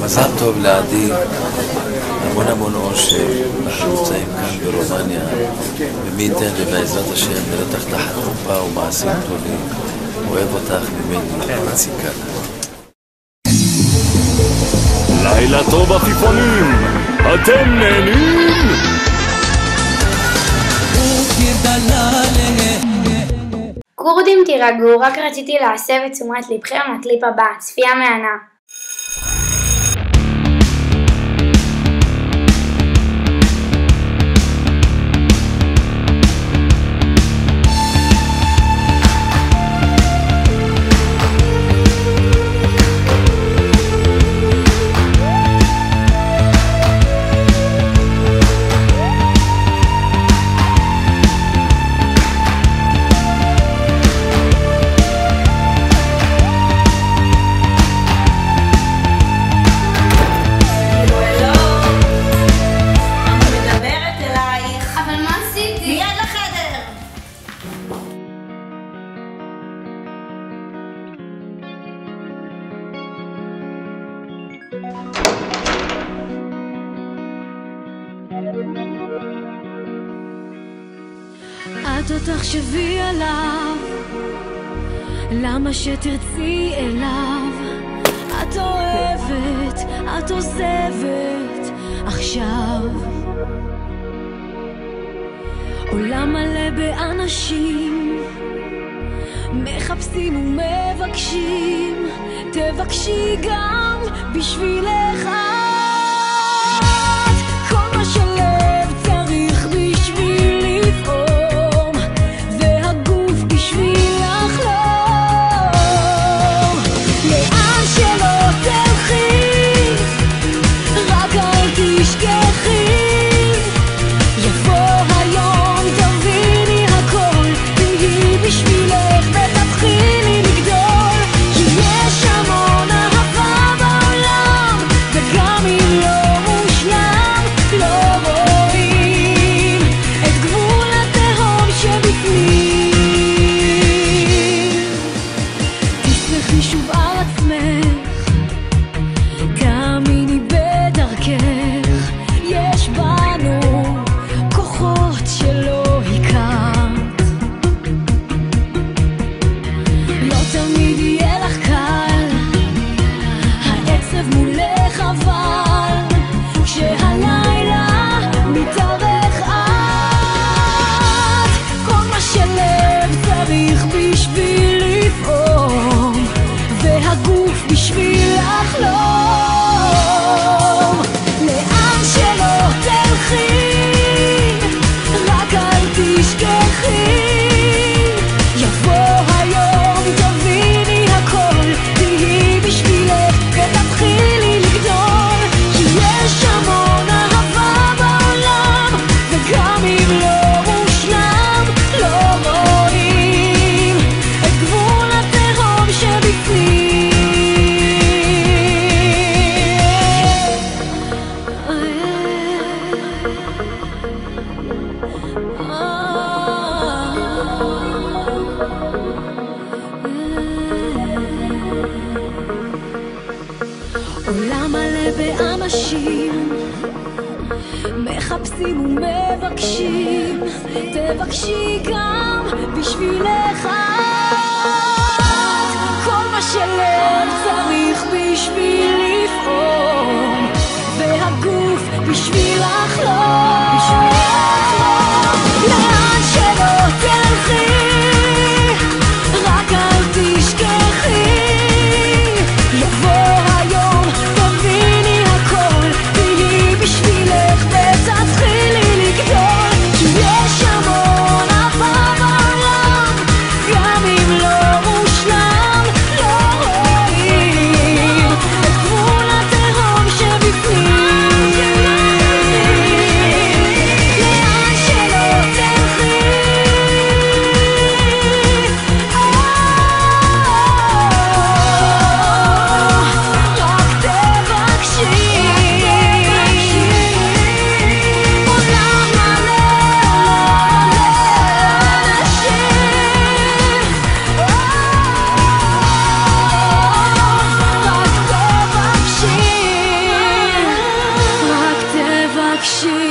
מזל טוב לעדי, המון אושר. אנחנו נמצאים כאן ברומניה, ומי ייתן ובעזרת השם נראה אותך תחת חופה ומעשים טובים. אוהב אותך ממני, מציקה. לילה טוב עפיפונים, אתם נהנים? כורדים תירגעו, רק רציתי להסב את תשומת לבכם לקליפ הבא, צפייה מהנה. את לא תחשבי עליו, למה שתרצי אליו? את אוהבת, את עוזבת עכשיו. עולם מלא באנשים מחפשים ומבקשים, תבקשי גם בשבילך את. כל מה שלב צריך בשביל לפעום, והגוף בשביל לחלום. לאן שלא תלכי, רק אל תשכחי, יבוא היום תביני הכל, תהי בשבילך ותתחילי לגדול. כי יש המון אהבה בעולם, וגם אם לא מושלם, לא רואים את גבול התהום שבפנים. תסלחי שוב על עצמך, תאמיני בדרכך, יש בנו כוחות שלא הכרת. לא תמיד יהיה לך קל, העצב מולך, אבל כשהלילה מתארך את. כל מה שלב צריך בשביל לפעום, והגוף בשביל לחלום. לאן שלא תלכי, רק אל תשכחי, יבוא היום תביני הכל, תהי בשבילך ותתחילי לגדול. כי יש המון אהבה בעולם, וגם אם לא מושלם, לא רואים את גבול התהום שבפנים. עולם מלא באנשים מחפשים ומבקשים, תבקשי גם בשבילך את. כל מה שלב צריך בשביל לפעום, והגוף בשביל לחלום. לאן שלא תלכי, רק אל תשכחי, יבוא היום תביני הכל, תהי בשבילך ותתחילי לגדול. כי יש המון אהבה בעולם, גם אם לא מושלם, לא רואים את גבול התהום חופשי.